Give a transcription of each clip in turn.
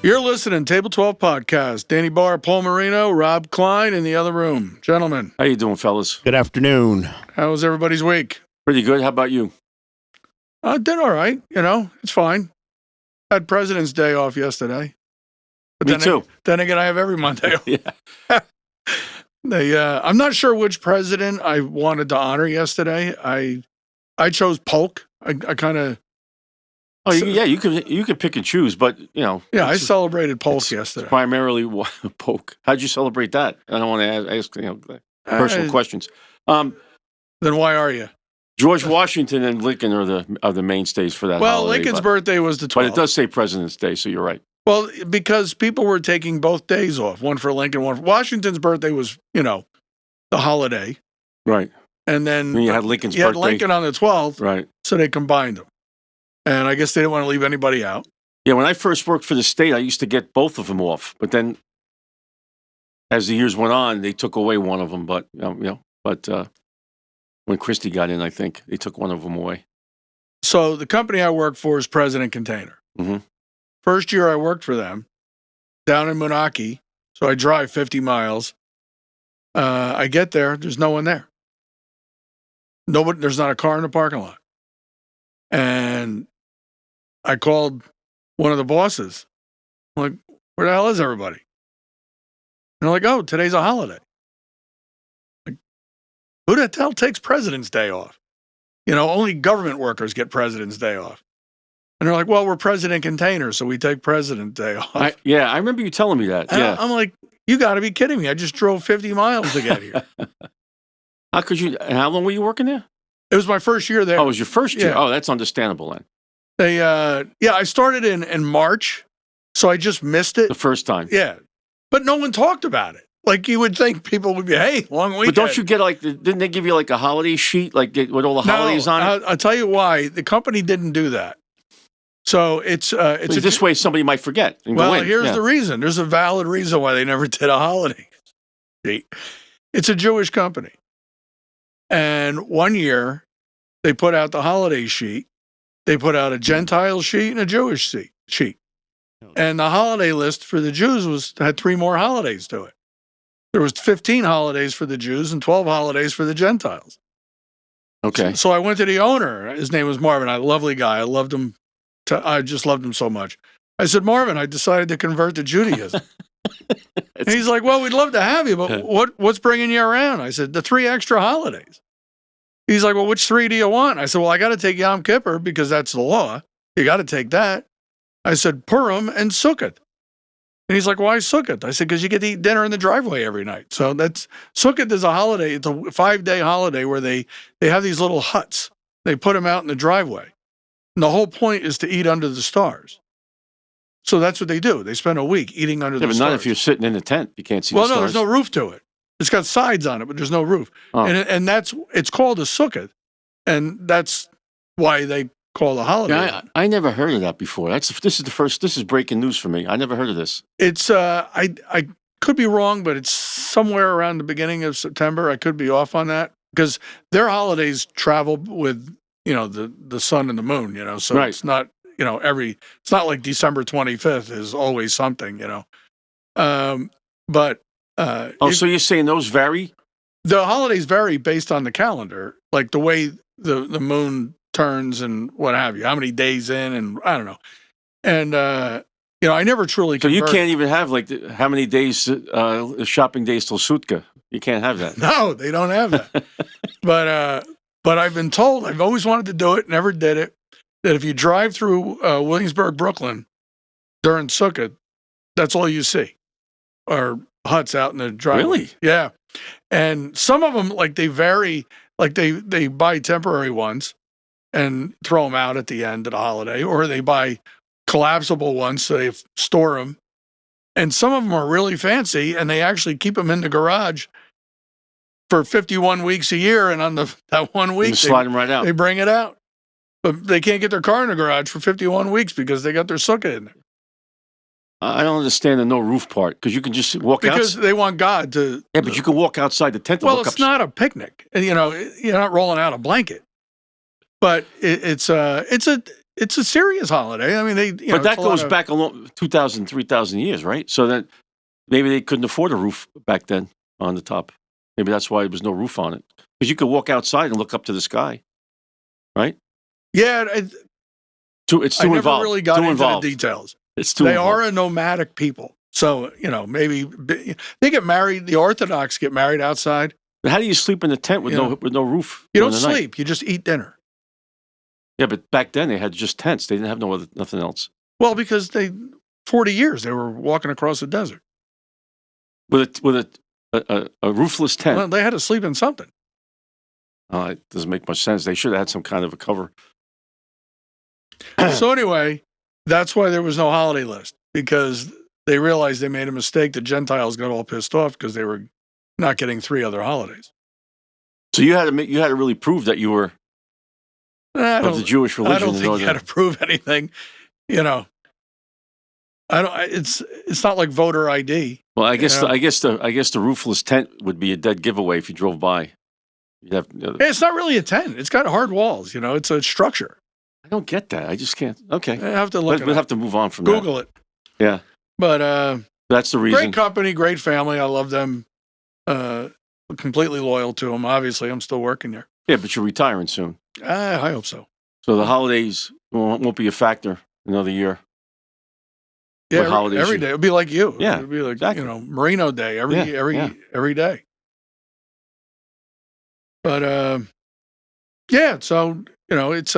You're listening, Table 12 Podcast. Danny Barr, Paul Marino, Rob Klein in the other room. Gentlemen. How you doing, fellas? Good afternoon. How was everybody's week? Pretty good. How about you? Did all right. It's fine. Had President's Day off yesterday. But Me too. Then again, I have every Monday off. Yeah. I'm not sure which president I wanted to honor yesterday. I chose Polk. I kind of... Oh, yeah. You can pick and choose, but Yeah, I celebrated Polk yesterday. Primarily Polk. How'd you celebrate that? I don't want to ask personal questions. Then why are you? George Washington and Lincoln are the mainstays for that. Well, holiday, Lincoln's birthday was the 12th. But it does say President's Day, so you're right. Well, because people were taking both days off, one for Lincoln, one for Washington's birthday was, the holiday. Right. And then you had Lincoln's birthday. birthday. You had Lincoln on the 12th. Right. So they combined them. And I guess they didn't want to leave anybody out. Yeah, when I first worked for the state, I used to get both of them off. But then as the years went on, they took away one of them. But, when Christie got in, I think, they took one of them away. So the company I work for is President Container. Mm-hmm. First year I worked for them, down in Moonachie. So I drive 50 miles. I get there, there's no one there. There's not a car in the parking lot. And I called one of the bosses. I'm like, where the hell is everybody? And they're like, oh, today's a holiday. Like, who the hell takes President's Day off? Only government workers get President's Day off. And they're like, well, we're President Container, so we take President's Day off. I remember you telling me that. Yeah. I'm like, you got to be kidding me. I just drove 50 miles to get here. How could you? And how long were you working there? It was my first year there. Oh, it was your first year? Yeah. Oh, that's understandable then. I started in March, so I just missed it. The first time. Yeah. But no one talked about it. Like you would think people would be, hey, long weekend. But don't you get didn't they give you like a holiday sheet with all the holidays on it? I'll tell you why. The company didn't do that. So it's this way somebody might forget. Well, here's the reason. There's a valid reason why they never did a holiday sheet. It's a Jewish company. And one year they put out the holiday sheet. They put out a Gentile sheet and a Jewish sheet. And the holiday list for the Jews had 3 more holidays to it. There was 15 holidays for the Jews and 12 holidays for the Gentiles. Okay. So I went to the owner. His name was Marvin. A lovely guy. I loved him. I just loved him so much. I said, Marvin, I decided to convert to Judaism. And he's like, well, we'd love to have you, but what's bringing you around? I said, the 3 extra holidays. He's like, well, which 3 do you want? I said, well, I got to take Yom Kippur because that's the law. You got to take that. I said, Purim and Sukkot. And he's like, why Sukkot? I said, because you get to eat dinner in the driveway every night. So Sukkot is a holiday. It's a 5-day holiday where they have these little huts. They put them out in the driveway. And the whole point is to eat under the stars. So that's what they do. They spend a week eating under the stars. But not if you're sitting in a tent. You can't see the stars. Well, no, there's no roof to it. It's got sides on it, but there's no roof. Oh. And it's called a sukkah. And that's why they call the holiday. Yeah, I never heard of that before. This is breaking news for me. I never heard of this. It's I could be wrong, but it's somewhere around the beginning of September. I could be off on that because their holidays travel with, the sun and the moon, so right. It's not, it's not like December 25th is always something, but so you're saying those vary? The holidays vary based on the calendar, like the way the moon turns and what have you, how many days in, and I don't know. And, I never truly So you can't even have how many days, shopping days till Sutka. You can't have that. No, they don't have that. But I've been told, I've always wanted to do it, never did it, that if you drive through Williamsburg, Brooklyn during Sukkot, that's all you see are huts out in the driveway. Really? Yeah. And some of them, they vary, they buy temporary ones and throw them out at the end of the holiday, or they buy collapsible ones, so they store them. And some of them are really fancy, and they actually keep them in the garage for 51 weeks a year, and on that 1 week, slide them right out. They bring it out. But they can't get their car in the garage for 51 weeks because they got their sukkah in there. I don't understand the no roof part, because you can just walk out. Because they want God to... Yeah, but you can walk outside the tent. Well, it's not a picnic. You're not rolling out a blanket. But it's a it's a serious holiday. I mean, but that goes back a long 2,000, 3,000 years, right? So that maybe they couldn't afford a roof back then on the top. Maybe that's why there was no roof on it. Because you could walk outside and look up to the sky, right? Yeah, it's too I never involved. really got into the details. It's too They involved. are a nomadic people. So, maybe they get married. The Orthodox get married outside. But how do you sleep in a tent with no roof? You don't sleep. You just eat dinner. Yeah, but back then they had just tents. They didn't have nothing else. Well, because 40 years they were walking across the desert with a roofless tent. Well, they had to sleep in something. It doesn't make much sense. They should have had some kind of a cover. So anyway, that's why there was no holiday list, because they realized they made a mistake. The Gentiles got all pissed off because they were not getting 3 other holidays. So you had to really prove that you were of the Jewish religion. I don't think you had to prove anything. It's not like voter ID. Well, I guess the roofless tent would be a dead giveaway if you drove by. You'd have, it's not really a tent. It's got hard walls. It's a structure. I don't get that. I just can't. Okay, I have to look. We'll have to move on from Google it. Yeah, but that's the reason. Great company, great family. I love them. Completely loyal to them. Obviously, I'm still working there. Yeah, but you're retiring soon. I hope so. So the holidays won't be a factor another year. Yeah, every day. It'll be like you. Yeah, it'll be like exactly. Merino Day every day. But yeah. So it's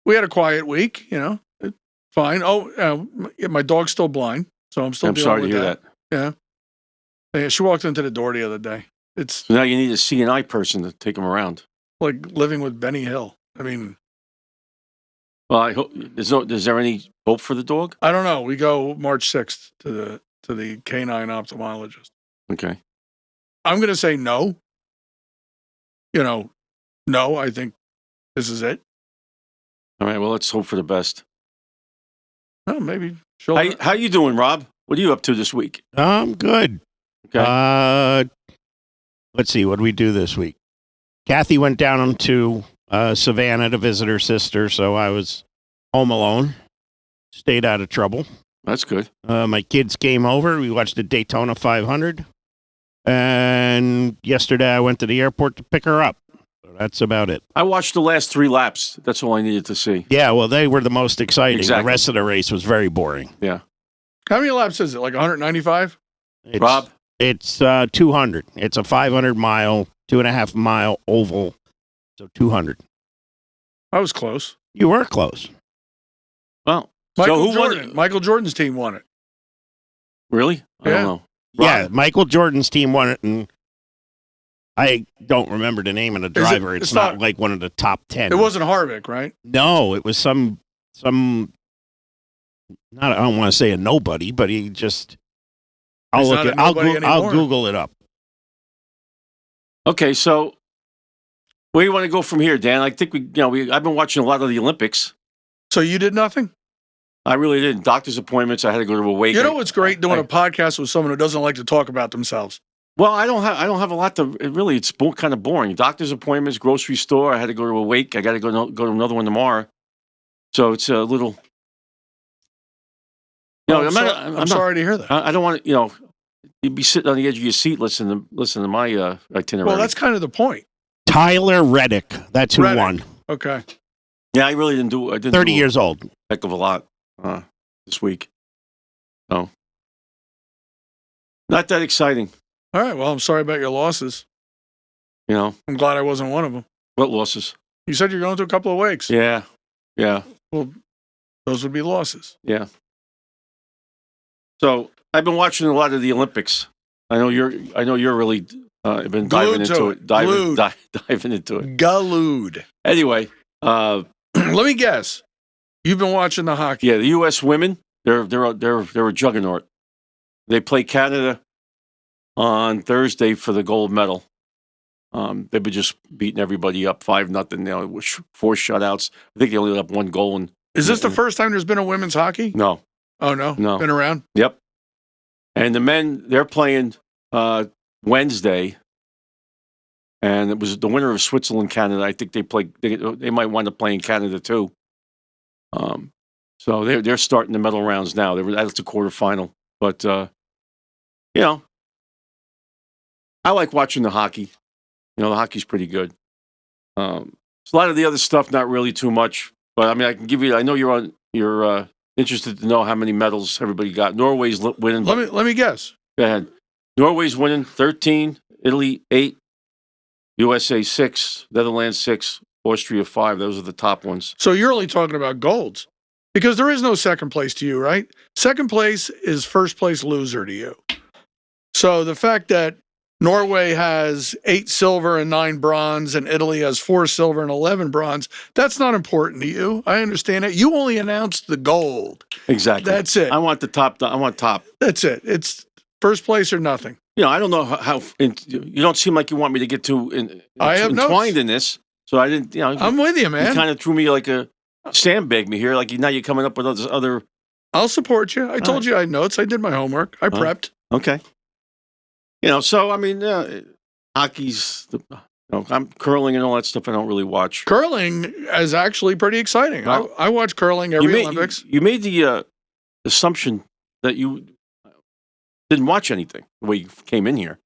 we had a quiet week. Fine. Oh, my dog's still blind, so I'm still. I'm sorry to hear that. Yeah. She walked into the door the other day. So now you need a CNI person to take him around. Like living with Benny Hill. I mean. Well, I hope is there any hope for the dog? I don't know. We go March 6th to the canine ophthalmologist. Okay. I'm going to say no. No, I think this is it. All right. Well, let's hope for the best. Oh, maybe she'll. How you doing, Rob? What are you up to this week? I'm good. Okay. Let's see. What did we do this week? Kathy went down to Savannah to visit her sister, so I was home alone. Stayed out of trouble. That's good. My kids came over. We watched the Daytona 500. And yesterday I went to the airport to pick her up. So that's about it. I watched the last 3 laps. That's all I needed to see. Yeah, well, they were the most exciting. Exactly. The rest of the race was very boring. Yeah. How many laps is it? Like 195? Rob? It's 200. It's a 500-mile, 2.5-mile oval. So 200. I was close. You were close. Well, Michael who Jordan. won it? Michael Jordan's team won it. Really? I don't know. Yeah, Rob? Michael Jordan's team won it, and I don't remember the name of the driver. It's not like one of the top 10. It wasn't Harvick, right? No, it was some. Not. I don't want to say a nobody, but he just. I'll Google it up. Okay, so where do you want to go from here, Dan? I think I've been watching a lot of the Olympics. So you did nothing? I really didn't. Doctor's appointments. I had to go to a wake. You know what's great? Doing a podcast with someone who doesn't like to talk about themselves. Well, I don't have a lot to. It's kind of boring. Doctor's appointments, grocery store. I had to go to a wake. I got to go to another one tomorrow. So it's a little. I'm sorry to hear that. I don't want to. You'd be sitting on the edge of your seat listening to my itinerary. Well, that's kind of the point. Tyler Reddick. That's who won. Okay. Yeah, I really didn't do. 30 years old. Heck of a lot this week. So not that exciting. All right. Well, I'm sorry about your losses. I'm glad I wasn't one of them. What losses? You said you're going to a couple of wakes. Yeah. Well, those would be losses. Yeah. So I've been watching a lot of the Olympics. I know you're really been diving into it. Diving into it. Glued. Anyway, let me guess. You've been watching the hockey. Yeah, the U.S. women. They're a juggernaut. They play Canada on Thursday for the gold medal. They've been just beating everybody up 5-0. 4 shutouts. I think they only let up 1 goal. Is this the first time there's been a women's hockey? No. Oh no. Been around. Yep. And the men, they're playing Wednesday, and it was the winner of Switzerland, Canada. I think they might wind up playing Canada too. So they're starting the medal rounds now. That's the quarterfinal, but I like watching the hockey. The hockey's pretty good. So a lot of the other stuff, not really too much. But I mean, I can give you. I know you're interested to know how many medals everybody got. Norway's winning. Let me guess. Go ahead. Norway's winning 13, Italy 8, USA 6, Netherlands 6, Austria 5. Those are the top ones. So you're only talking about golds, because there is no second place to you, right? Second place is first place loser to you. So the fact that Norway has 8 silver and 9 bronze, and Italy has 4 silver and 11 bronze, that's not important to you. I understand it. You only announced the gold. Exactly. That's it. I want the top. I want top. That's it. It's first place or nothing. I don't know how you don't seem like you want me to get too I have entwined notes. in this, so I didn't. I'm with you, man. You kind of threw me like a sandbag me here. Like now you're coming up with other. I'll support you. I told you I had notes. I did my homework. I prepped. Okay. So I mean, hockey's. I'm curling and all that stuff. I don't really watch. Curling is actually pretty exciting. Well, I watch curling every Olympics. You made the assumption that you didn't watch anything the way you came in here.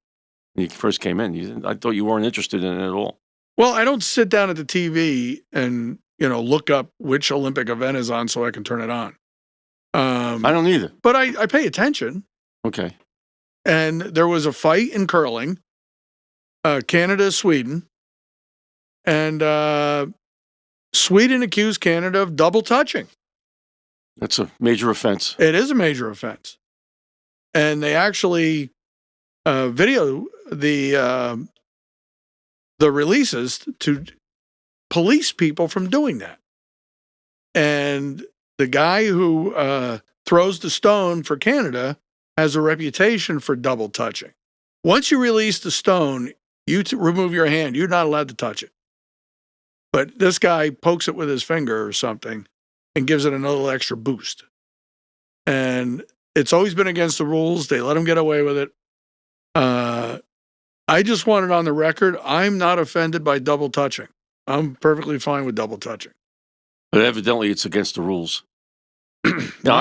When you first came in, I thought you weren't interested in it at all. Well, I don't sit down at the TV and look up which Olympic event is on so I can turn it on. I don't either. But I pay attention. Okay. And there was a fight in curling, Canada, Sweden, and Sweden accused Canada of double touching. That's a major offense. It is a major offense. And they actually video the releases to police people from doing that. And the guy who throws the stone for Canada has a reputation for double touching. Once you release the stone, you remove your hand. You're not allowed to touch it. But this guy pokes it with his finger or something and gives it another extra boost. And it's always been against the rules. They let him get away with it. I just want it on the record. I'm not offended by double touching. I'm perfectly fine with double touching. But evidently, it's against the rules. No,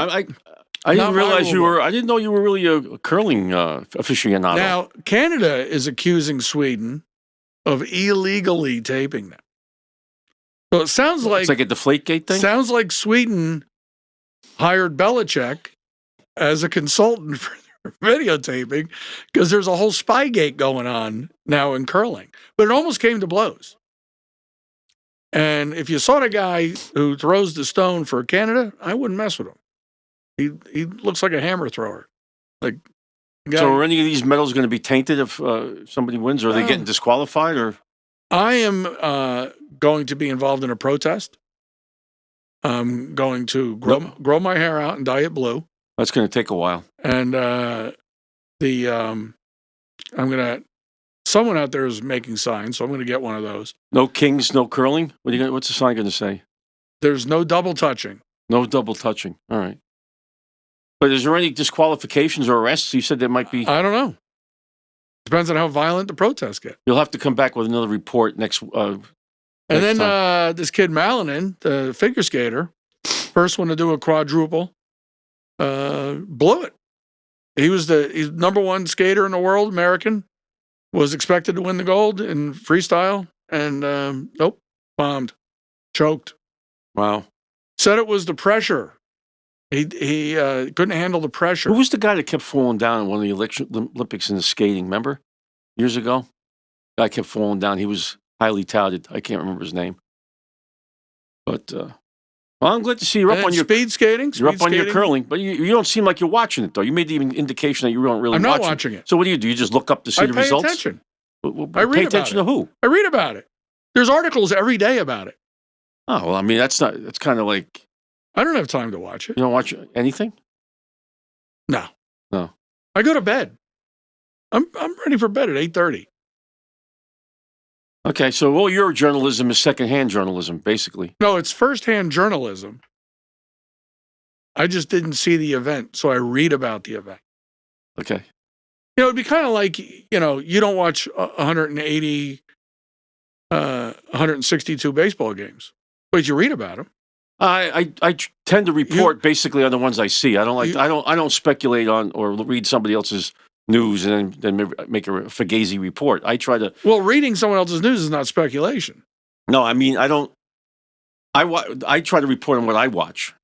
I didn't realize you were. I didn't know you were really a curling aficionado. Now, Canada is accusing Sweden of illegally taping them. So it sounds like it's like a Deflategate thing. Sounds like Sweden hired Belichick as a consultant for their videotaping, because there's a whole Spygate going on now in curling. But it almost came to blows. And if you saw the guy who throws the stone for Canada, I wouldn't mess with him. He looks like a hammer thrower. So are any of these medals going to be tainted if somebody wins? Or are they getting disqualified? Or I am going to be involved in a protest. I'm going to grow my hair out and dye it blue. That's going to take a while. And someone out there is making signs, so I'm going to get one of those. No kings, no curling? What's the sign going to say? There's no double touching. No double touching. All right. But is there any disqualifications or arrests? You said there might be. I don't know. Depends on how violent the protests get. You'll have to come back with another report next. And then this kid Malinin, the figure skater, first one to do a quadruple, blew it. He's number one skater in the world, American. Was expected to win the gold in freestyle, and nope, bombed, choked. Wow. Said it was the pressure. He couldn't handle the pressure. Who was the guy that kept falling down in one of the Olympics in the skating? Remember, years ago, guy kept falling down. He was highly touted. I can't remember his name. But well, I'm glad to see you're up on your speed skating. You're up on your curling, but you don't seem like you're watching it though. You made the indication that you don't really. I'm not watching it. So what do? You just look up to see the results? I pay attention. I read pay attention to who? I read about it. There's articles every day about it. Oh well, I mean that's kind of like. I don't have time to watch it. You don't watch anything? No. No. I go to bed. I'm ready for bed at 8:30. Okay, so all your journalism is secondhand journalism, basically. No, it's firsthand journalism. I just didn't see the event, so I read about the event. Okay. It'd be kind of like, you don't watch 180 162 baseball games. But you read about them. I tend to report basically on the ones I see. I don't speculate on or read somebody else's news and then make a fugazi report. I try to. Well, reading someone else's news is not speculation. No, I mean I don't. I try to report on what I watch.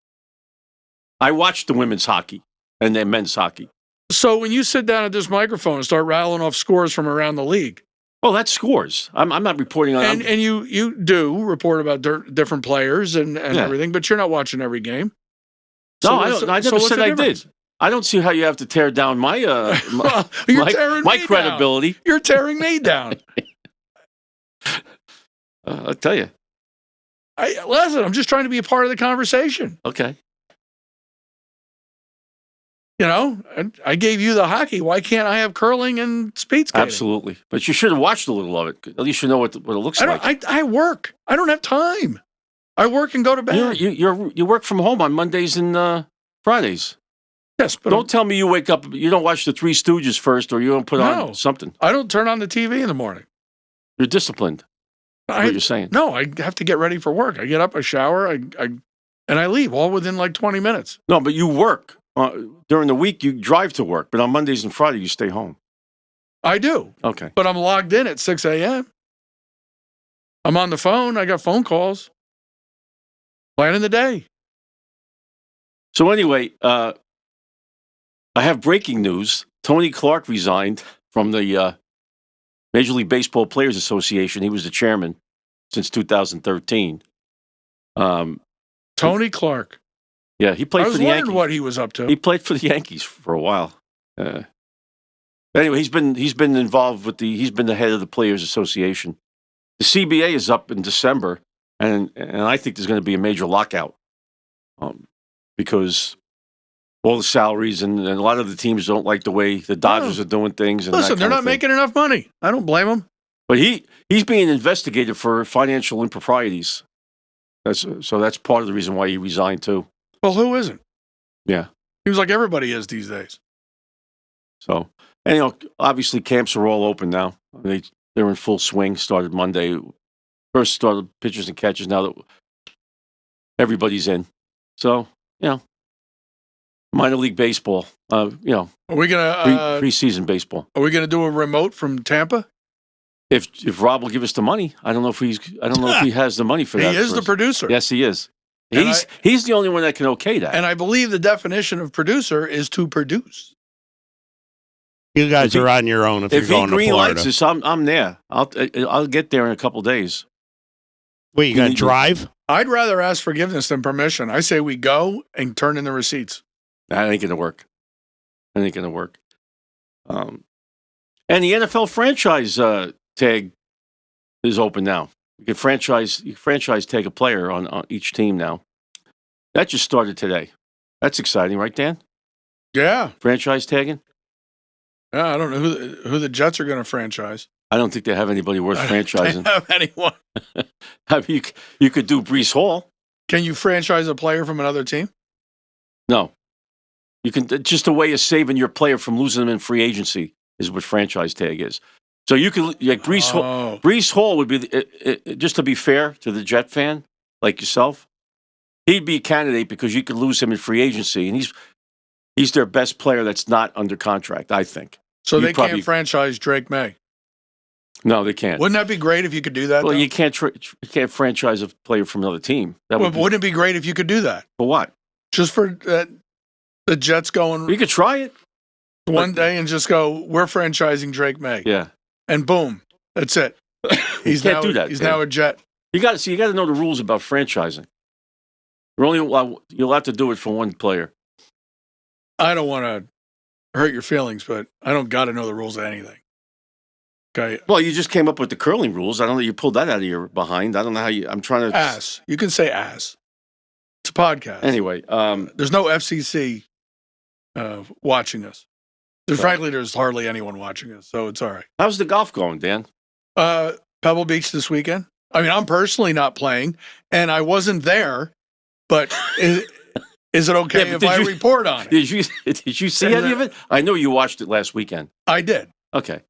I watch the women's hockey and the men's hockey. So when you sit down at this microphone and start rattling off scores from around the league, well, that's scores. I'm not reporting on. And you do report about different players and everything, but you're not watching every game. No, I don't. I never said I did. I don't see how you have to tear down my my credibility. Down. You're tearing me down. I'll tell you. Listen, I'm just trying to be a part of the conversation. Okay. You know, I gave you the hockey. Why can't I have curling and speed skating? Absolutely. But you should have watched a little of it. At least you know what it looks like. I work. I don't have time. I work and go to bed. You work from home on Mondays and Fridays. Yes, but don't tell me you wake up, you don't watch the Three Stooges first or you don't put on something. I don't turn on the TV in the morning. You're disciplined. What you're saying. No, I have to get ready for work. I get up, I shower, and I leave all within like 20 minutes. No, but you work. During the week, you drive to work, but on Mondays and Fridays, you stay home. I do. Okay. But I'm logged in at 6 a.m. I'm on the phone. I got phone calls. Planning the day. So anyway, I have breaking news. Tony Clark resigned from the Major League Baseball Players Association. He was the chairman since 2013. Tony Clark. Yeah, he played for the Yankees. I was wondering what he was up to. He played for the Yankees for a while. Anyway, he's been involved with he's been the head of the Players Association. The CBA is up in December, and I think there's going to be a major lockout because all the salaries and a lot of the teams don't like the way the Dodgers are doing things. And listen, they're not making enough money. I don't blame them. But he's being investigated for financial improprieties. So that's part of the reason why he resigned too. Well, who isn't? Yeah. Seems like everybody is these days. So, and obviously camps are all open now. They're in full swing. Started Monday. First started pitchers and catchers. Now that everybody's in. So, minor league baseball. Are we gonna preseason baseball? Are we gonna do a remote from Tampa? If Rob will give us the money, I don't know if he has the money for that. He is the producer. Yes, he is. He's the only one that can okay that. And I believe the definition of producer is to produce. You guys are on your own if you're going to Florida. If he green lights us, I'm there. I'll get there in a couple days. Wait, you going to drive? I'd rather ask forgiveness than permission. I say we go and turn in the receipts. That ain't going to work. And the NFL franchise tag is open now. You can franchise tag a player on each team now. That just started today. That's exciting, right, Dan? Yeah. Franchise tagging? Yeah, I don't know who the Jets are going to franchise. I don't think they have anybody worth franchising. They have anyone. I mean, you could do Breece Hall. Can you franchise a player from another team? No. You can just a way of saving your player from losing them in free agency is what franchise tag is. So you could Breece Hall. Breece Hall would be just to be fair to the Jet fan like yourself. He'd be a candidate because you could lose him in free agency, and he's their best player that's not under contract. I think. So they can't franchise Drake May. No, they can't. Wouldn't that be great if you could do that? Well, you can't franchise a player from another team. Wouldn't it be great if you could do that? For what? Just for the Jets going. You could try it one day and just go. We're franchising Drake May. Yeah. And boom, that's it. He's can't do that. He's now a Jet. You got to know the rules about franchising. You'll have to do it for one player. I don't want to hurt your feelings, but I don't got to know the rules of anything. Okay. Well, you just came up with the curling rules. I don't know. You pulled that out of your behind. I don't know how I'm trying to. Ass. You can say ass. It's a podcast. Anyway, there's no FCC watching us. Frankly, there's hardly anyone watching us, so it's all right. How's the golf going, Dan? Pebble Beach this weekend. I mean, I'm personally not playing, and I wasn't there, but is it okay if I report on it? Did you see any of it? I know you watched it last weekend. I did. Okay.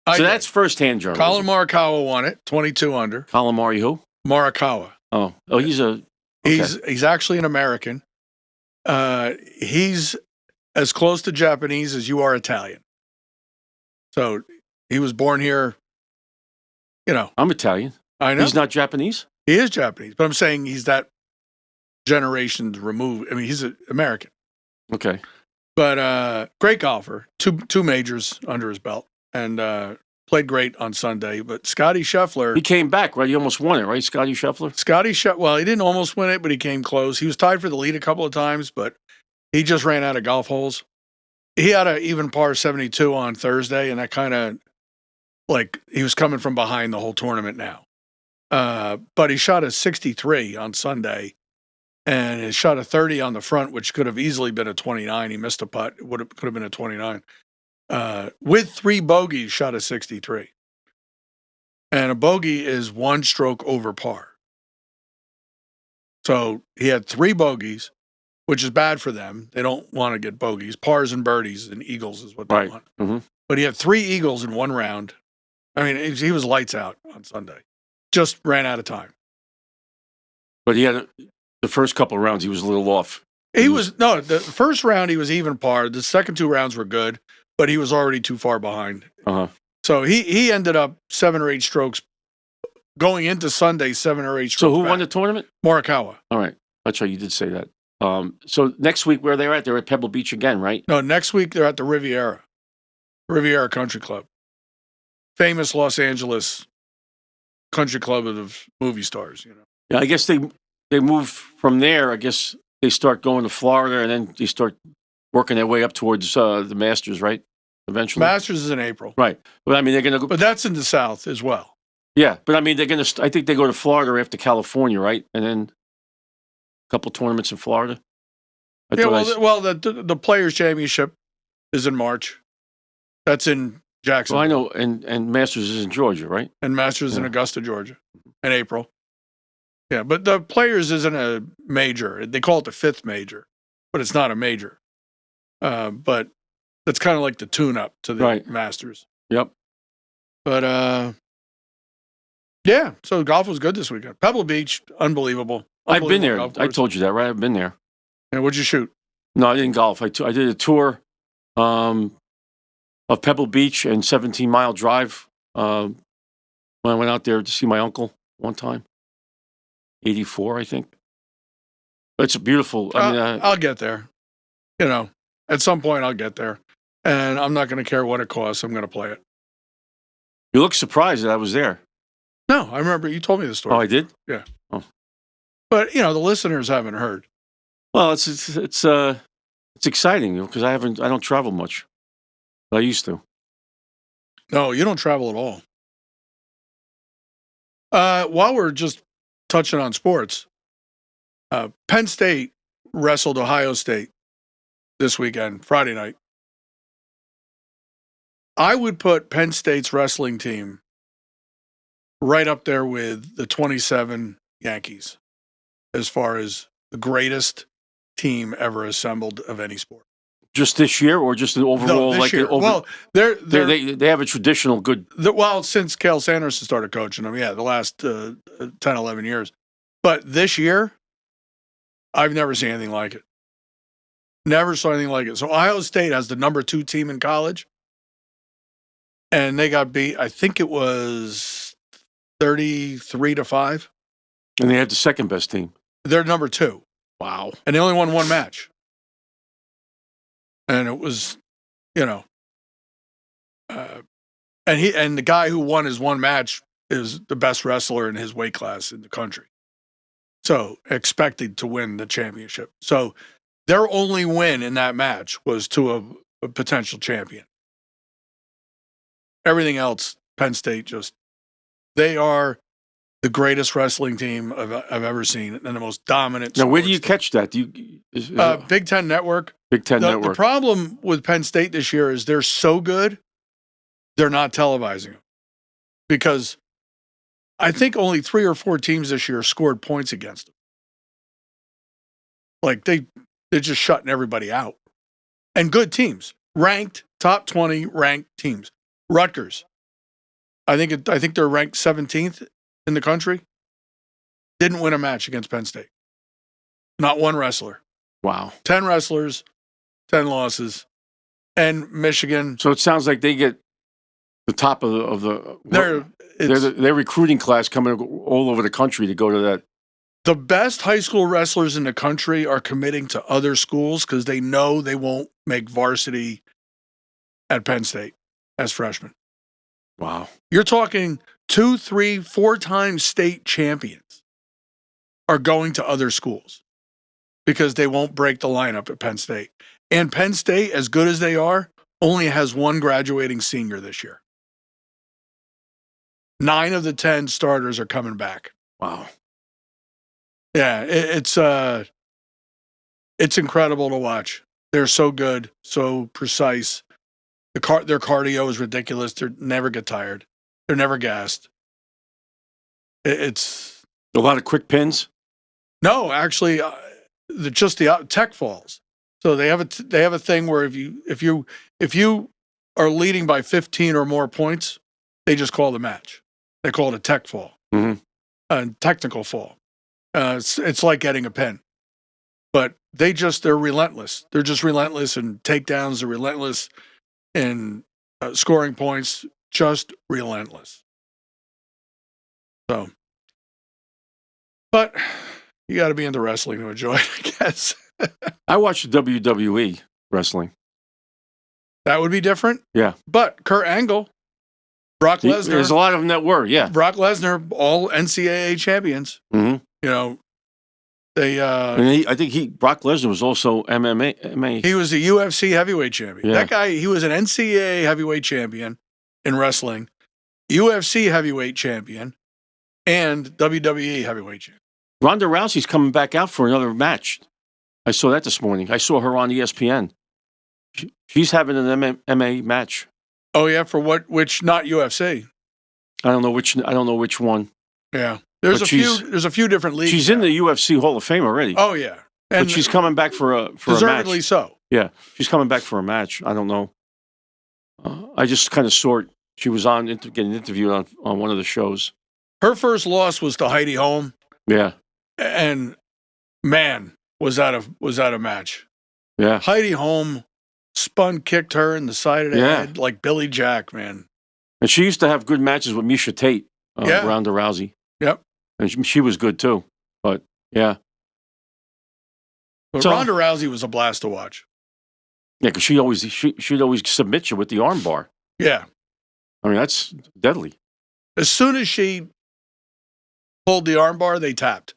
So that's firsthand journalism. Colin Morikawa won it, 22 under. Colin Murray, who? Morikawa. Oh, he's a. Okay. He's actually an American. He's as close to Japanese as you are Italian. So he was born here. I'm Italian. I know he's not Japanese. he is Japanese, but I'm saying he's that generations removed. I mean, he's an American. Okay. But great golfer, two majors under his belt, and played great on Sunday. But Scotty Scheffler, He came back, right? He almost won it, right, Scotty Scheffler? Well, he didn't almost win it, but he came close. He was tied for the lead a couple of times, but he just ran out of golf holes. He had an even par 72 on Thursday, and that kind of he was coming from behind the whole tournament now. But he shot a 63 on Sunday. And he shot a 30 on the front, which could have easily been a 29. He missed a putt. It could have been a 29. With 3 bogeys, shot a 63. And a bogey is 1 stroke over par. So he had 3 bogeys, which is bad for them. They don't want to get bogeys. Pars and birdies and eagles is what they want. Mm-hmm. But he had 3 eagles in 1 round. I mean, he was lights out on Sunday. Just ran out of time. But he had the first couple of rounds, he was a little off. The first round he was even par. The second 2 rounds were good, but he was already too far behind. Uh-huh. So he ended up 7 or 8 strokes going into Sunday, 7 or 8 strokes. So who won the tournament? Morikawa. All right. That's right. You did say that. So next week, where they're at? They're at Pebble Beach again, right? No, next week they're at the Riviera Country Club. Famous Los Angeles country club of movie stars, Yeah, I guess they move from there. I guess they start going to Florida, and then they start working their way up towards the Masters, right? Eventually. Masters is in April. Right. But I mean, they're going to go. But that's in the South as well. Yeah. But I mean, they're going to, I think they go to Florida after California, right? And then a couple tournaments in Florida. The Players' Championship is in March. That's in Jacksonville. Well, I know. And Masters is in Georgia, right? And Masters in Augusta, Georgia in April. Yeah, but the Players isn't a major. They call it the 5th major, but it's not a major. But that's kind of like the tune-up to the Masters. Yep. But, yeah, so golf was good this weekend. Pebble Beach, unbelievable. I've been there. I told you that, right? I've been there. And what'd you shoot? No, I didn't golf. I did a tour of Pebble Beach and 17 Mile Drive when I went out there to see my uncle one time. 84, I think. But it's beautiful. I'll get there. At some point I'll get there. And I'm not going to care what it costs. I'm going to play it. You look surprised that I was there. No, I remember you told me the story. Oh, I did? Yeah. Oh. But, the listeners haven't heard. Well, it's exciting because I don't travel much. I used to. No, you don't travel at all. While we're just touching on sports, Penn State wrestled Ohio State this weekend, Friday night. I would put Penn State's wrestling team right up there with the 27 Yankees as far as the greatest team ever assembled of any sport. Just this year, or just an overall? No, this year. Well, they have a traditional good. Since Cale Sanderson started coaching them, the last 10, 11 years. But this year, I've never seen anything like it. Never saw anything like it. So Ohio State has the number 2 team in college, and they got beat. I think it was 33-5. And they have the second best team. They're number 2. Wow. And they only won 1 match. And it was, and the guy who won his 1 match is the best wrestler in his weight class in the country. So expected to win the championship. So their only win in that match was to a potential champion. Everything else, Penn State they are the greatest wrestling team I've ever seen and the most dominant. Now, where do you catch that? Big Ten Network. Big Ten Network. The problem with Penn State this year is they're so good, they're not televising them. Because I think only 3 or 4 teams this year scored points against them. Like they're just shutting everybody out. And good teams. Ranked, top 20 ranked teams. Rutgers, I think they're ranked 17th in the country. Didn't win a match against Penn State. Not one wrestler. Wow. 10 wrestlers, 10 losses. And Michigan. So it sounds like they get the top of their recruiting class coming all over the country to go to that. The best high school wrestlers in the country are committing to other schools because they know they won't make varsity at Penn State as freshmen. Wow. You're talking 2, 3, 4 times state champions are going to other schools because they won't break the lineup at Penn State. And Penn State, as good as they are, only has one graduating senior this year. 9 of the 10 starters are coming back. Wow. Yeah, it's incredible to watch. They're so good, so precise. Their cardio is ridiculous. They never get tired. They're never gassed. It's a lot of quick pins. No, actually, the tech falls. So they have a thing where if you are leading by 15 or more points, they just call the match. They call it a tech fall, a technical fall. It's like getting a pin, but they're relentless. They're just relentless in takedowns. They're relentless in scoring points. Just relentless. So, but you got to be into wrestling to enjoy it, I guess. I watched WWE wrestling. That would be different. Yeah, but Kurt Angle, Brock Lesnar. There's a lot of them that were. Yeah, Brock Lesnar, all NCAA champions. Mm-hmm. You know, they. I think Brock Lesnar was also MMA. He was a UFC heavyweight champion. Yeah. That guy, he was an NCAA heavyweight champion in wrestling, UFC heavyweight champion, and WWE heavyweight champion. Ronda Rousey's coming back out for another match. I saw that this morning. I saw her on ESPN. She's having an MMA match. Oh yeah, for what? Which not UFC? I don't know which one. Yeah. There's a few different leagues. She's in the UFC Hall of Fame already. Oh yeah, but she's coming back for a match. Deservedly so. Yeah, she's coming back for a match. I don't know. I just kind of saw it. She was getting interviewed on one of the shows. Her first loss was to Heidi Holm. Yeah, and man, was that a match? Yeah, Heidi Holm kicked her in the side of the head like Billy Jack, man. And she used to have good matches with Misha Tate, Ronda Rousey. Yep. And she was good too. But yeah. But Ronda Rousey was a blast to watch. Yeah, because she'd always submit you with the arm bar. Yeah. I mean, that's deadly. As soon as she pulled the arm bar, they tapped.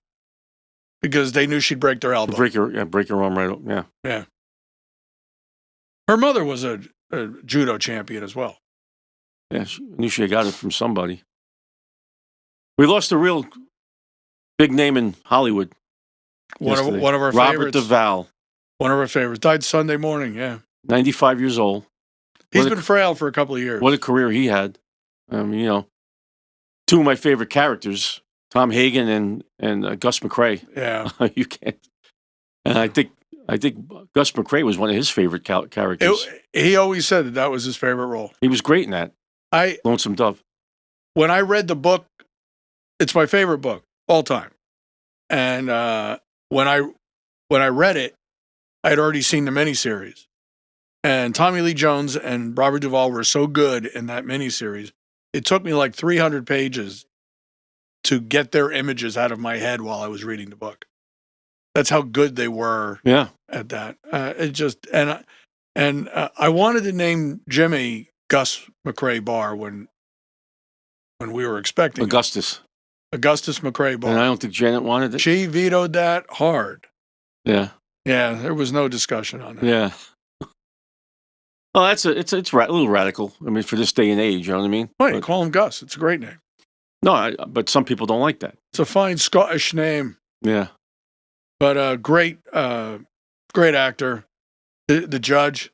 Because they knew she'd break their elbow. Break her arm right up. Yeah. Yeah. Her mother was a judo champion as well. Yeah, she knew she got it from somebody. We lost a real big name in Hollywood. One of our favorites. Robert Duvall. One of our favorites. Died Sunday morning, yeah. 95 years old. He's been frail for a couple of years. What a career he had. Two of my favorite characters, Tom Hagen and Gus McCrae. Yeah. You can't. And I think Gus McCrae was one of his favorite characters. He always said that was his favorite role. He was great in that. Lonesome Dove. When I read the book, it's my favorite book all time. And when I read it, I had already seen the miniseries. And Tommy Lee Jones and Robert Duvall were so good in that miniseries. It took me like 300 pages to get their images out of my head while I was reading the book. That's how good they were at that. I wanted to name Jimmy Gus McCrae Barr when we were expecting Augustus McCrae Barr. And I don't think Janet wanted it. She vetoed that hard. Yeah. Yeah, there was no discussion on that. Yeah. Well, it's a little radical. I mean, for this day and age, you know what I mean? Wait, call him Gus. It's a great name. No, but some people don't like that. It's a fine Scottish name. Yeah. But great actor. The judge.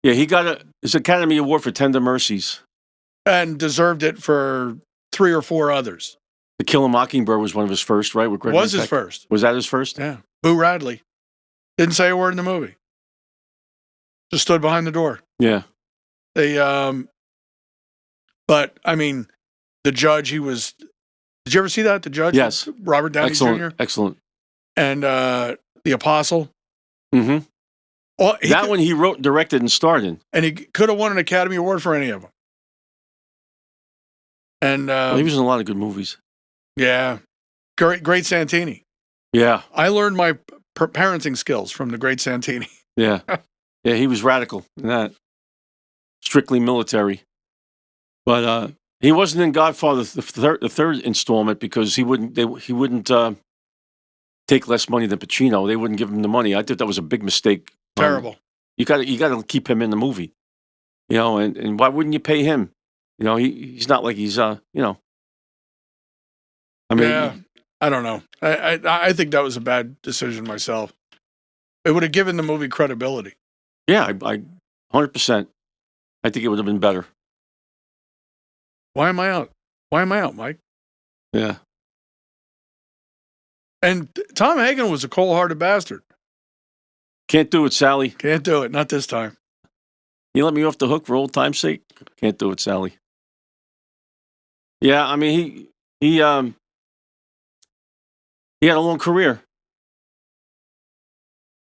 Yeah, he got his Academy Award for Tender Mercies. And deserved it for 3 or 4 others. To Kill a Mockingbird was one of his first, right? Was his first. Was that his first? Yeah. Boo Radley. Didn't say a word in the movie. Just stood behind the door. Yeah. But I mean, The Judge, he was. Did you ever see that? The Judge? Yes. Robert Downey Excellent. Jr. Excellent. And The Apostle. Mm-hmm. Oh, That one he wrote, directed, and starred in. And he could have won an Academy Award for any of them. And Well, he was in a lot of good movies. yeah, great Santini. Yeah. I learned my parenting skills from the great Santini. Yeah. Yeah, he was radical in that. Strictly military. But he wasn't in Godfather, the third installment, because he wouldn't take less money than Pacino. They wouldn't give him the money. I thought that was a big mistake. Terrible. You got to keep him in the movie. You know, and why wouldn't you pay him? You know, he's not like he's you know. I mean, yeah, I don't know. I think that was a bad decision myself. It would have given the movie credibility. yeah, I 100%. I think it would have been better. Why am I out? Why am I out, Mike? Yeah. And Tom Hagen was a cold-hearted bastard. Can't do it, Sally. Can't do it. Not this time. You let me off the hook for old time's sake? Can't do it, Sally. Yeah, I mean he had a long career.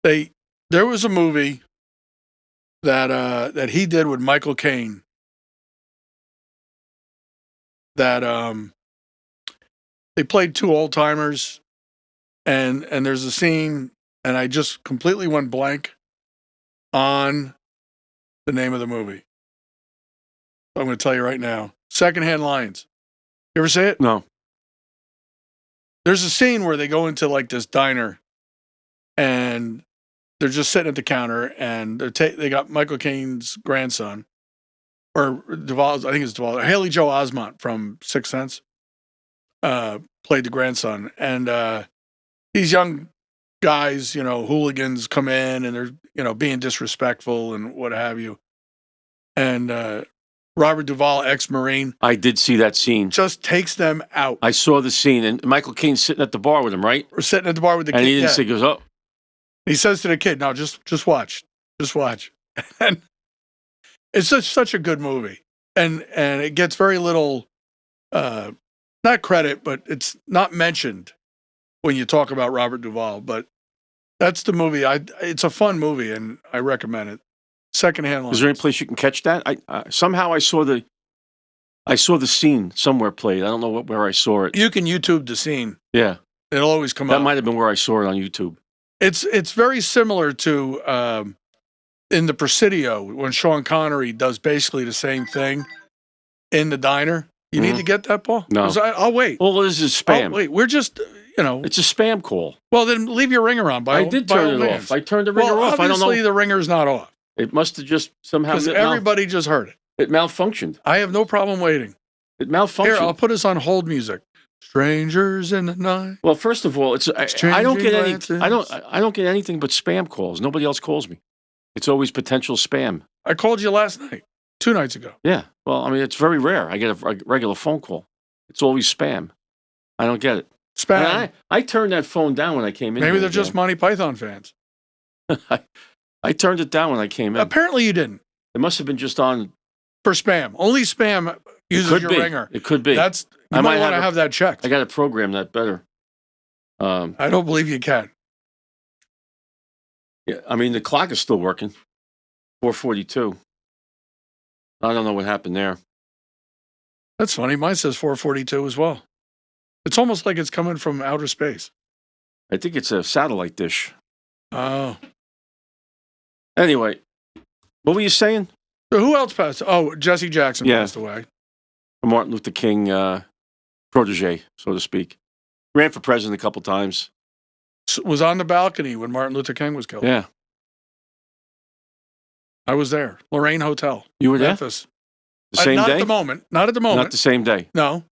There was a movie that he did with Michael Caine that they played two old timers, and there's a scene, and I just completely went blank on the name of the movie. I'm going to tell you right now. Secondhand Lions. You ever see it? No. There's a scene where they go into like this diner, and they're just sitting at the counter, and they got Michael Caine's grandson, or Duvall. I think it's Duvall. Haley Joel Osment from Sixth Sense played the grandson, and these young guys, hooligans come in, and they're being disrespectful and what have you, and Robert Duvall, ex-Marine, I did see that scene. just takes them out. I saw the scene, and Michael Caine's sitting at the bar with him, right? We're sitting at the bar with the And kid. he didn't yeah. say, he goes, oh. He says to the kid, "No, just watch, just watch." And it's such a good movie, and it gets very little, not credit, but it's not mentioned when you talk about Robert Duvall. But that's the movie. It's a fun movie, and I recommend it. Secondhand Lions. Is there any place you can catch that? Somehow I saw the scene somewhere played. I don't know where I saw it. You can YouTube the scene. Yeah. It'll always come That up. might have been where I saw it on YouTube. It's very similar to in the Presidio when Sean Connery does basically the same thing in the diner. You need to get that, Paul? No. 'Cause I'll wait. Well, this is spam. I'll wait. We're just, It's a spam call. Well, then leave your ringer on. I did by turn all it means. off. I turned the ringer off. I don't know. Obviously, the ringer's not off It must have just somehow because everybody just heard it. it malfunctioned. I have no problem waiting. It malfunctioned. Here, I'll put us on hold music. Strangers in the night. Well, first of all, I don't get any. Exchanging I don't get anything but spam calls. Nobody else calls me. It's always potential spam. I called you last night, 2 nights ago. Yeah. Well, I mean, it's very rare. I get a regular phone call. It's always spam. I don't get it. Spam. And I turned that phone down when I came in. Maybe here they're just again. Monty Python fans. I turned it down when I came in. Apparently, you didn't. It must have been just on. For spam. Only spam uses Could your be. ringer. It could be. You I might might want to have have that checked. I got to program that better. I don't believe you can. Yeah, I mean, the clock is still working. 4:42. I don't know what happened there. That's funny. Mine says 4:42 as well. It's almost like it's coming from outer space. I think it's a satellite dish. Oh. Anyway, what were you saying? So who else passed? Oh, Jesse Jackson Yeah. passed away. Martin Luther King protege, so to speak. Ran for president a couple times. Was on the balcony when Martin Luther King was killed. Yeah. I was there. Lorraine Hotel. You were there? Memphis. The same not day? at the moment. Not at the moment. Not the same day. No.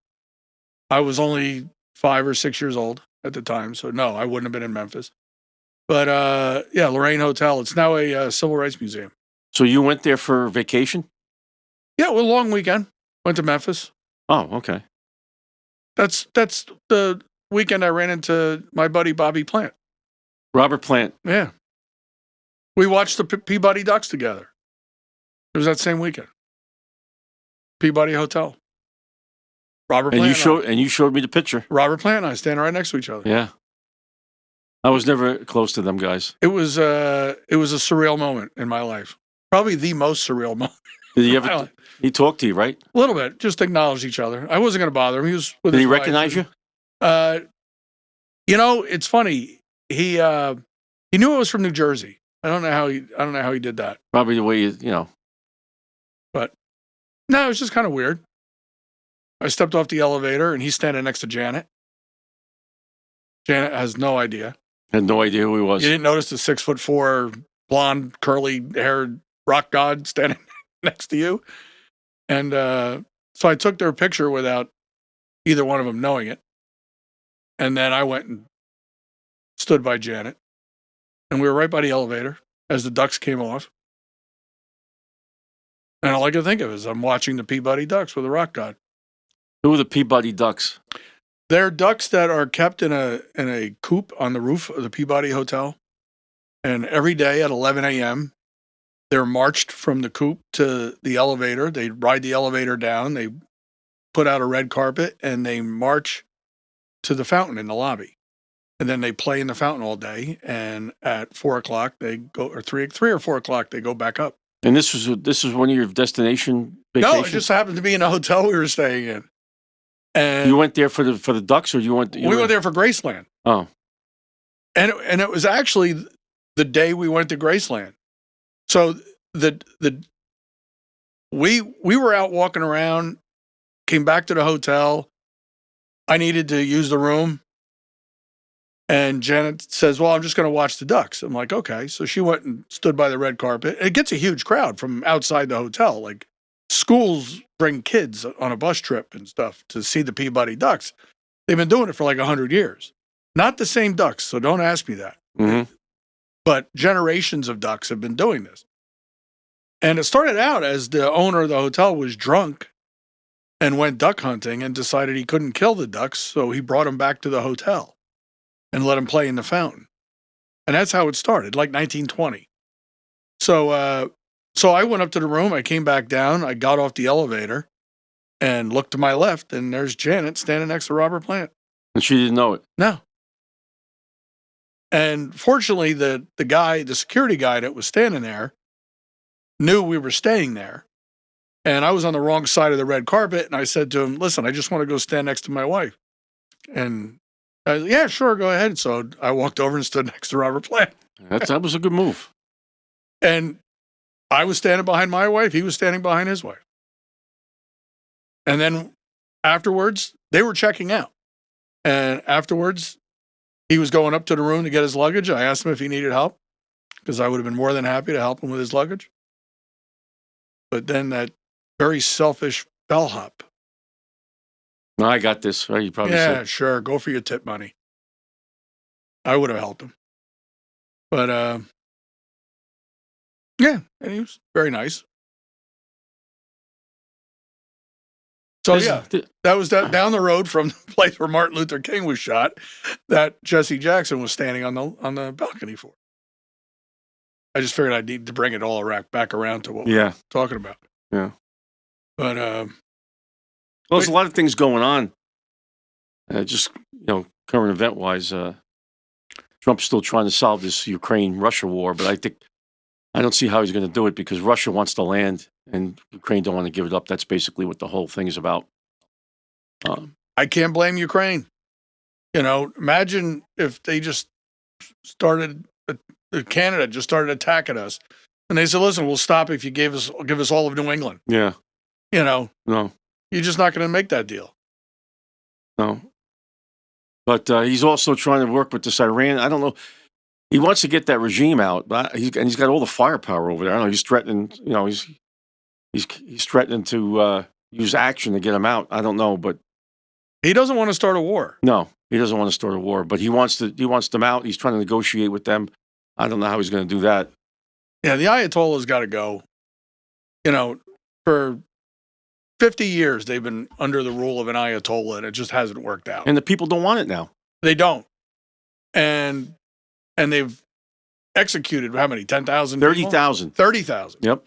I was only 5 or 6 years old at the time, so no, I wouldn't have been in Memphis. But yeah, Lorraine Hotel. It's now a civil rights museum. So you went there for vacation? Yeah, well, long weekend. Went to Memphis. Oh, okay. That's the weekend I ran into my buddy Bobby Plant. Robert Plant. Yeah. We watched the Peabody Ducks together. It was that same weekend. Peabody Hotel. Robert And Plant. you showed me the picture. Robert Plant and I standing right next to each other. Yeah. I was never close to them guys. It was a surreal moment in my life. Probably the most surreal moment. Did he ever? He talked to you, right? A little bit, just acknowledged each other. I wasn't going to bother him. He was with Did his he wife recognize you? It's funny. He knew it was from New Jersey. I don't know how he did that. Probably the way you know. But no, it was just kind of weird. I stepped off the elevator and he's standing next to Janet. Janet has no idea. Had no idea who he was. You didn't notice the 6'4" blonde, curly haired rock god standing next to you. And so I took their picture without either one of them knowing it. And then I went and stood by Janet. And we were right by the elevator as the Ducks came off. And all I could think of is I'm watching the Peabody Ducks with the rock god. Who are the Peabody Ducks? They're ducks that are kept in a coop on the roof of the Peabody Hotel. And every day at 11 a.m., they're marched from the coop to the elevator. They ride the elevator down. They put out a red carpet and they march to the fountain in the lobby. And then they play in the fountain all day. And at 4 o'clock, they go, or 3 or 4 o'clock, they go back up. And this was one of your destination vacations? No, it just happened to be in a hotel we were staying in. And you went there for the Ducks, or we went there for Graceland. Oh, and it was actually the day we went to Graceland. So we were out walking around, came back to the hotel. I needed to use the room, and Janet says, "Well, I'm just going to watch the Ducks." I'm like, "Okay." So she went and stood by the red carpet. It gets a huge crowd from outside the hotel, like. Schools bring kids on a bus trip and stuff to see the Peabody Ducks. They've been doing it for like 100 years. Not the same Ducks, so don't ask me that. Mm-hmm. But generations of Ducks have been doing this. And it started out as the owner of the hotel was drunk and went duck hunting and decided he couldn't kill the ducks, so he brought them back to the hotel and let them play in the fountain. And that's how it started, like 1920. So I went up to the room, I came back down, I got off the elevator and looked to my left, and there's Janet standing next to Robert Plant. And she didn't know it? No. And fortunately, the security guy that was standing there knew we were staying there. And I was on the wrong side of the red carpet, and I said to him, "Listen, I just want to go stand next to my wife." And I said, "Yeah, sure, go ahead." So I walked over and stood next to Robert Plant. That was a good move. And I was standing behind my wife. He was standing behind his wife. And then afterwards, they were checking out. And afterwards, he was going up to the room to get his luggage. I asked him if he needed help because I would have been more than happy to help him with his luggage. But then that very selfish bellhop. No, I got this. Right? You probably Yeah, said. sure. Go for your tip money. I would have helped him. But, yeah, and he was very nice. So, yeah, that was down the road from the place where Martin Luther King was shot that Jesse Jackson was standing on the balcony for. I just figured I'd need to bring it all back around to what we're talking about. Yeah. But, well, there's a lot of things going on. Just, current event-wise, Trump's still trying to solve this Ukraine-Russia war, but I don't see how he's going to do it because Russia wants the land and Ukraine don't want to give it up. That's basically what the whole thing is about. I can't blame Ukraine. Imagine if they just started, Canada just started attacking us. And they said, "Listen, we'll stop if you give us all of New England." Yeah. No. You're just not going to make that deal. No. But he's also trying to work with this Iran. I don't know. He wants to get that regime out, but he's got all the firepower over there. I don't know. He's threatening. He's threatening to use action to get him out. I don't know, but he doesn't want to start a war. No, he doesn't want to start a war. But he wants them out. He's trying to negotiate with them. I don't know how he's going to do that. Yeah, the Ayatollah's got to go. For 50 years they've been under the rule of an Ayatollah, and it just hasn't worked out. And the people don't want it now. They don't. And they've executed how many? 10,000? 30,000. 30,000. Yep.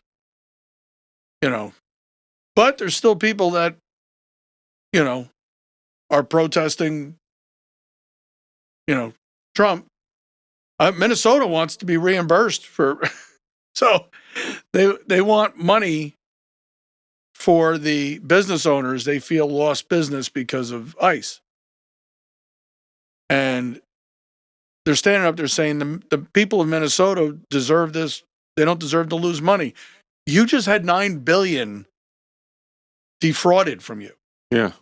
But there's still people that are protesting, Trump. Minnesota wants to be reimbursed for, so they want money for the business owners they feel lost business because of ICE. And they're standing up there saying the people of Minnesota deserve this. They don't deserve to lose money. You just had $9 billion defrauded from you. Yeah.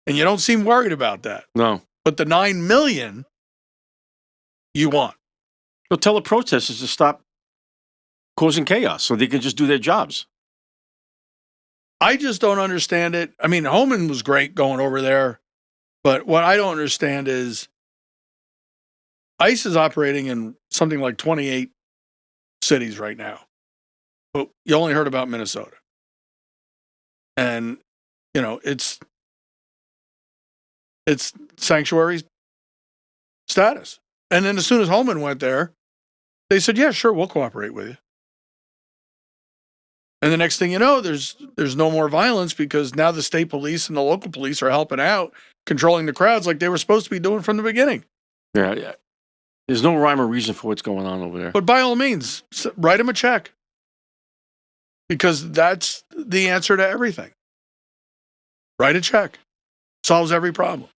And you don't seem worried about that. No. But the $9 million you want. Well, tell the protesters to stop causing chaos so they can just do their jobs. I just don't understand it. I mean, Homan was great going over there. But what I don't understand is ICE is operating in something like 28 cities right now. But you only heard about Minnesota. And, it's sanctuary status. And then as soon as Homan went there, they said, yeah, sure, we'll cooperate with you. And the next thing you know, there's no more violence because now the state police and the local police are helping out, controlling the crowds like they were supposed to be doing from the beginning. Yeah. There's no rhyme or reason for what's going on over there. But by all means, write them a check. Because that's the answer to everything. Write a check. Solves every problem.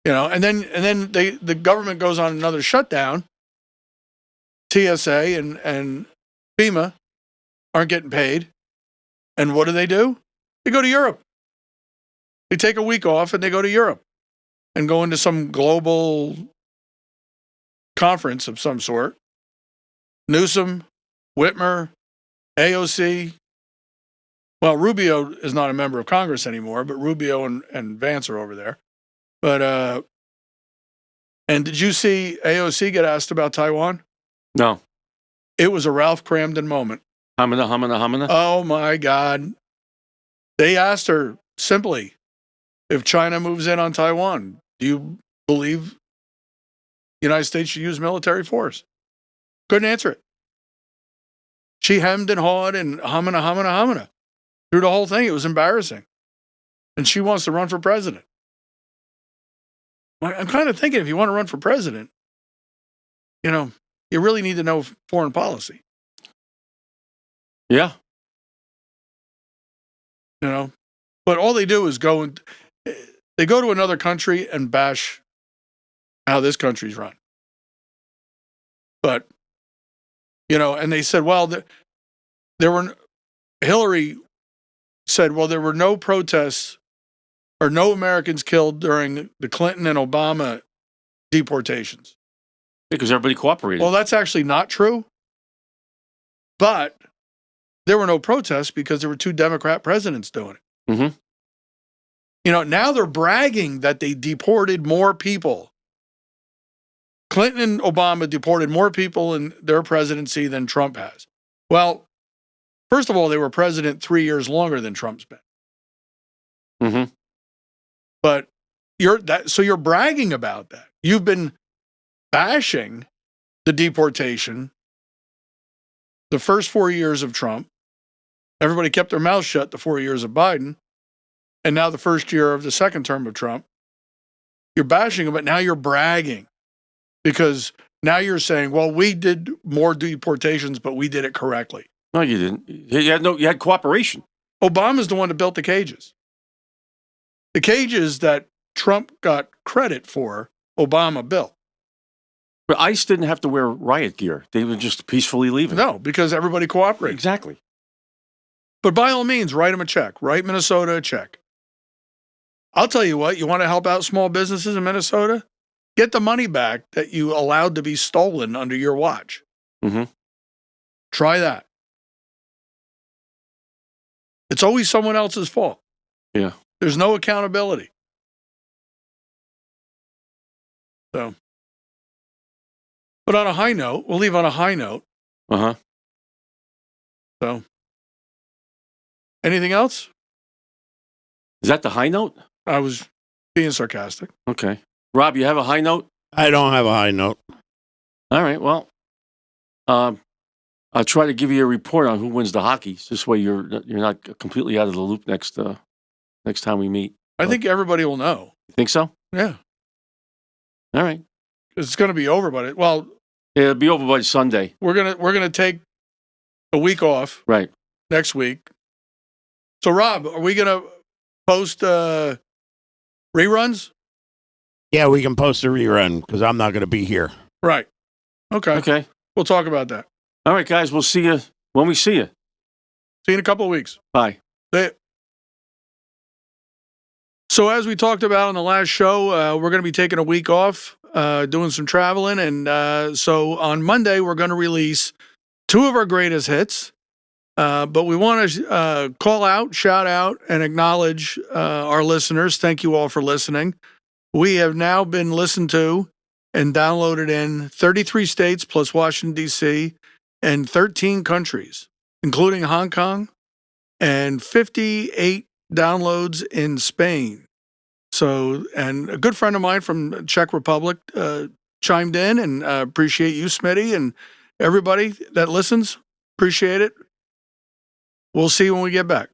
And then the government goes on another shutdown. TSA and FEMA aren't getting paid. And what do? They go to Europe. They take a week off and they go to Europe and go into some global conference of some sort. Newsom, Whitmer, AOC. Well, Rubio is not a member of Congress anymore, but Rubio and Vance are over there. But, and did you see AOC get asked about Taiwan? No. It was a Ralph Cramden moment. Hamina. Oh my God. They asked her simply, if China moves in on Taiwan, do you believe the United States should use military force? Couldn't answer it. She hemmed and hawed and hamina. Through the whole thing, it was embarrassing. And she wants to run for president. I'm kind of thinking if you want to run for president, you really need to know foreign policy. Yeah. But all they do is they go to another country and bash how this country's run. But, and they said, well, Hillary said, well, there were no protests or no Americans killed during the Clinton and Obama deportations. Because everybody cooperated. Well, that's actually not true. But there were no protests because there were 2 Democrat presidents doing it. Mm-hmm. Now they're bragging that they deported more people. Clinton and Obama deported more people in their presidency than Trump has. Well, first of all, they were president 3 years longer than Trump's been. Mm-hmm. But you're bragging about that. You've been bashing the deportation the first 4 years of Trump. Everybody kept their mouth shut the 4 years of Biden. And now the first year of the second term of Trump. You're bashing him, but now you're bragging. Because now you're saying, well, we did more deportations, but we did it correctly. No, you didn't. You had cooperation. Obama's the one that built the cages. The cages that Trump got credit for, Obama built. But ICE didn't have to wear riot gear. They were just peacefully leaving. No, because everybody cooperated. Exactly. But by all means, write them a check. Write Minnesota a check. I'll tell you what, you want to help out small businesses in Minnesota? Get the money back that you allowed to be stolen under your watch. Mm-hmm. Try that. It's always someone else's fault. Yeah. There's no accountability. So, but on a high note, we'll leave on a high note. Uh-huh. So, anything else? Is that the high note? I was being sarcastic. Okay. Rob, you have a high note? I don't have a high note. All right. Well, I'll try to give you a report on who wins the hockey. This way you're not completely out of the loop next next time we meet. I think everybody will know. You think so? Yeah. All right. It's going to be over, but It'll be over by Sunday. we're gonna take a week off Right. next week. So, Rob, are we gonna post reruns? Yeah, we can post a rerun because I'm not going to be here. Right. Okay. Okay. We'll talk about that. All right, guys. We'll see you when we see you. See you in a couple of weeks. Bye. So, as we talked about on the last show, we're going to be taking a week off, doing some traveling. And so on Monday, we're going to release 2 of our greatest hits. But we want to call out, shout out, and acknowledge our listeners. Thank you all for listening. We have now been listened to and downloaded in 33 states plus Washington, D.C., and 13 countries, including Hong Kong, and 58 downloads in Spain. So, and a good friend of mine from Czech Republic chimed in, and appreciate you, Smitty, and everybody that listens. Appreciate it. We'll see you when we get back.